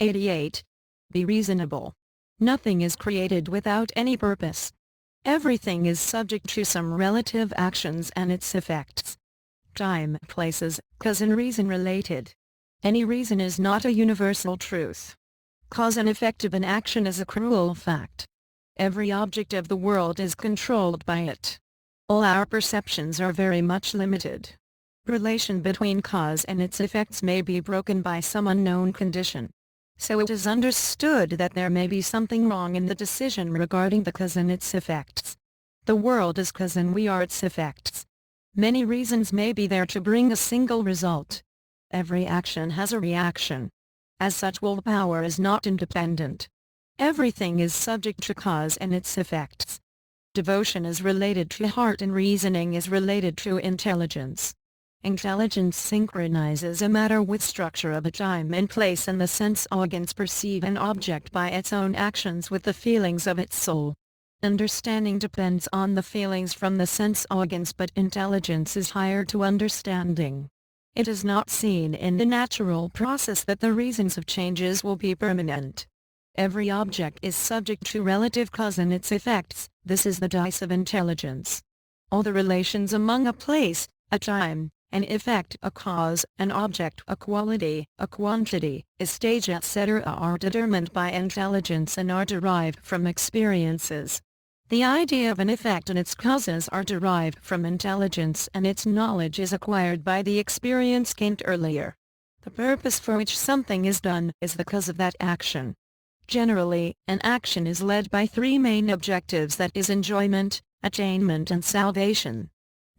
88. Be reasonable. Nothing is created without any purpose. Everything is subject to some relative actions and its effects. Time, places, cause and reason related. Any reason is not a universal truth. Cause and effect of an action is a cruel fact. Every object of the world is controlled by it. All our perceptions are very much limited. Relation between cause and its effects may be broken by some unknown condition. So it is understood that there may be something wrong in the decision regarding the cause and its effects. The world is cause and we are its effects. Many reasons may be there to bring a single result. Every action has a reaction. As such, willpower is not independent. Everything is subject to cause and its effects. Devotion is related to heart and reasoning is related to intelligence. Intelligence synchronizes a matter with structure of a time and place, and the sense organs perceive an object by its own actions with the feelings of its soul. Understanding depends on the feelings from the sense organs, but intelligence is higher to understanding. It is not seen in the natural process that the reasons of changes will be permanent. Every object is subject to relative cause and its effects. This is the dice of intelligence. All the relations among a place, a time, an effect, a cause, an object, a quality, a quantity, a stage, etc. are determined by intelligence and are derived from experiences. The idea of an effect and its causes are derived from intelligence, and its knowledge is acquired by the experience gained earlier. The purpose for which something is done is the cause of that action. Generally, an action is led by three main objectives, that is enjoyment, attainment and salvation.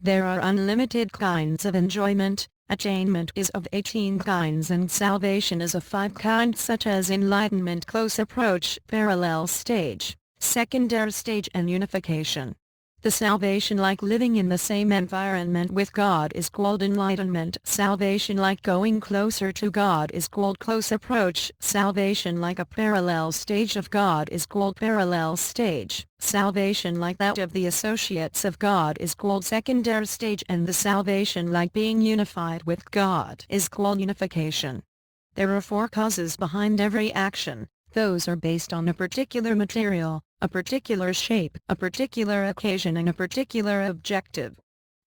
There are unlimited kinds of enjoyment. Attainment is of 18 kinds and salvation is of 5 kinds, such as enlightenment, close approach, parallel stage, secondary stage and unification. The salvation, like living in the same environment with God, is called enlightenment. Salvation, like going closer to God, is called close approach. Salvation, like a parallel stage of God, is called parallel stage. Salvation, like that of the associates of God, is called secondary stage, and the salvation, like being unified with God, is called unification. There are 4 causes behind every action. Those are based on a particular material, a particular shape, a particular occasion and a particular objective.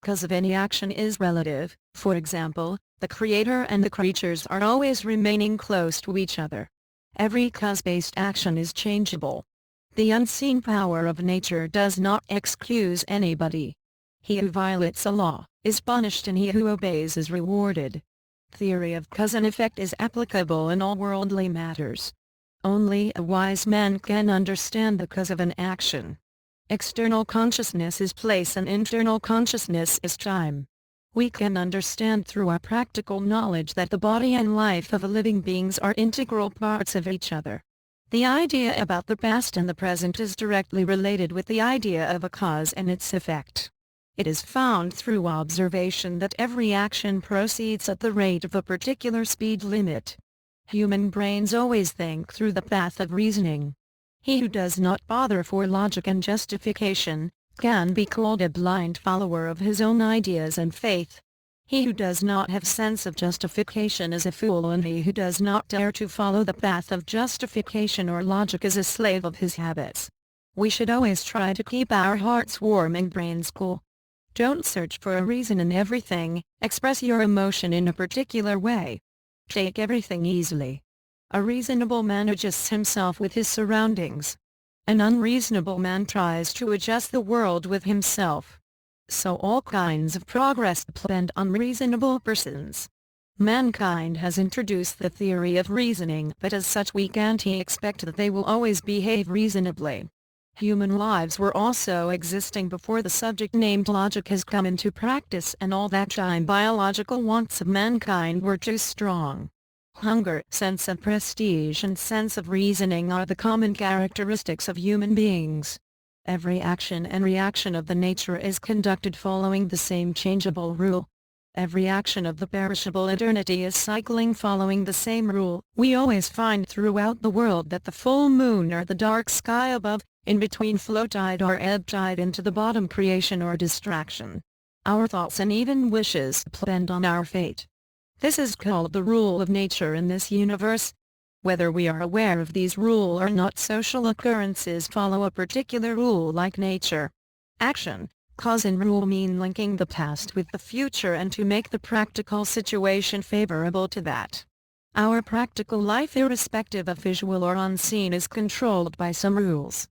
Cause of any action is relative. For example, the creator and the creatures are always remaining close to each other. Every cause-based action is changeable. The unseen power of nature does not excuse anybody. He who violates a law is punished, and he who obeys is rewarded. Theory of cause and effect is applicable in all worldly matters. Only a wise man can understand the cause of an action. External consciousness is place and internal consciousness is time. We can understand through our practical knowledge that the body and life of living beings are integral parts of each other. The idea about the past and the present is directly related with the idea of a cause and its effect. It is found through observation that every action proceeds at the rate of a particular speed limit. Human brains always think through the path of reasoning. He who does not bother for logic and justification can be called a blind follower of his own ideas and faith. He who does not have sense of justification is a fool, and he who does not dare to follow the path of justification or logic is a slave of his habits. We should always try to keep our hearts warm and brains cool. Don't search for a reason in everything. Express your emotion in a particular way. Take everything easily. A reasonable man adjusts himself with his surroundings. An unreasonable man tries to adjust the world with himself. So all kinds of progress depend on reasonable persons. Mankind has introduced the theory of reasoning, but as such we can't expect that they will always behave reasonably. Human lives were also existing before the subject named logic has come into practice, and all that time biological wants of mankind were too strong. Hunger, sense of prestige and sense of reasoning are the common characteristics of human beings. Every action and reaction of the nature is conducted following the same changeable rule. Every action of the perishable eternity is cycling following the same rule. We always find throughout the world that the full moon or the dark sky above, in between flow tide or ebb tide into the bottom, creation or distraction. Our thoughts and even wishes depend on our fate. This is called the rule of nature in this universe. Whether we are aware of these rules or not, social occurrences follow a particular rule like nature. Action, cause and rule mean linking the past with the future and to make the practical situation favorable to that. Our practical life, irrespective of visual or unseen, is controlled by some rules.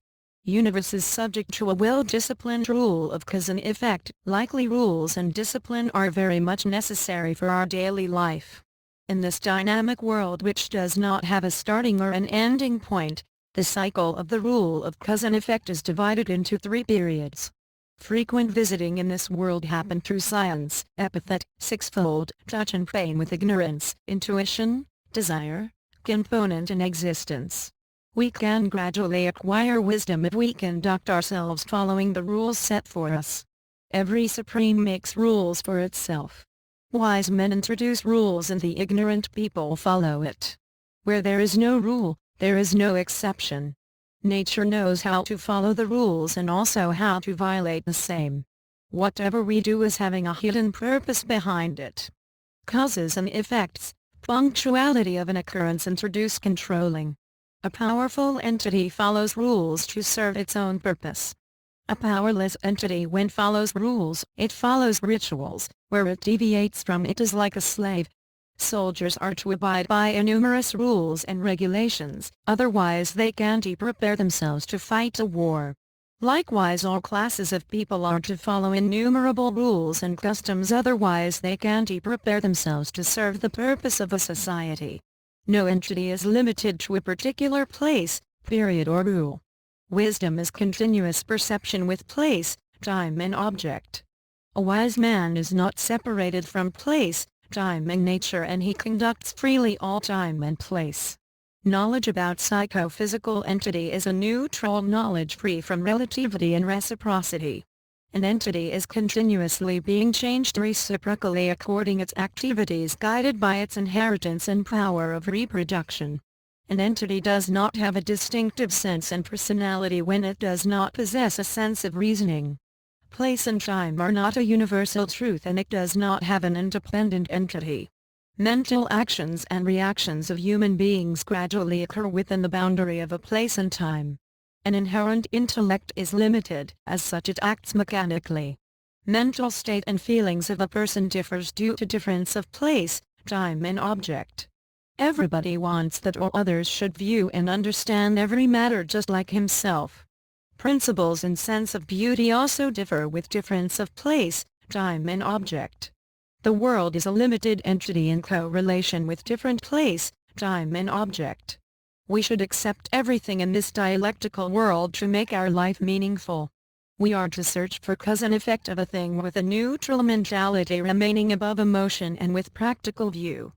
Universe is subject to a well-disciplined rule of cause and effect. Likely rules and discipline are very much necessary for our daily life. In this dynamic world which does not have a starting or an ending point, the cycle of the rule of cause and effect is divided into 3 periods. Frequent visiting in this world happen through science, epithet, sixfold, touch and pain with ignorance, intuition, desire, component and existence. We can gradually acquire wisdom if we conduct ourselves following the rules set for us. Every supreme makes rules for itself. Wise men introduce rules and the ignorant people follow it. Where there is no rule, there is no exception. Nature knows how to follow the rules and also how to violate the same. Whatever we do is having a hidden purpose behind it. Causes and effects, punctuality of an occurrence introduce controlling. A powerful entity follows rules to serve its own purpose. A powerless entity, when follows rules, it follows rituals. Where it deviates from it is like a slave. Soldiers are to abide by numerous rules and regulations, otherwise they can't prepare themselves to fight a war. Likewise, all classes of people are to follow innumerable rules and customs, otherwise they can't prepare themselves to serve the purpose of a society. No entity is limited to a particular place, period or rule. Wisdom is continuous perception with place, time and object. A wise man is not separated from place, time and nature, and he conducts freely all time and place. Knowledge about psychophysical entity is a neutral knowledge free from relativity and reciprocity. An entity is continuously being changed reciprocally according its activities, guided by its inheritance and power of reproduction. An entity does not have a distinctive sense and personality when it does not possess a sense of reasoning. Place and time are not a universal truth, and it does not have an independent entity. Mental actions and reactions of human beings gradually occur within the boundary of a place and time. An inherent intellect is limited, as such it acts mechanically. Mental state and feelings of a person differs due to difference of place, time and object. Everybody wants that all others should view and understand every matter just like himself. Principles and sense of beauty also differ with difference of place, time and object. The world is a limited entity in correlation with different place, time and object. We should accept everything in this dialectical world to make our life meaningful. We are to search for cause and effect of a thing with a neutral mentality, remaining above emotion and with practical view.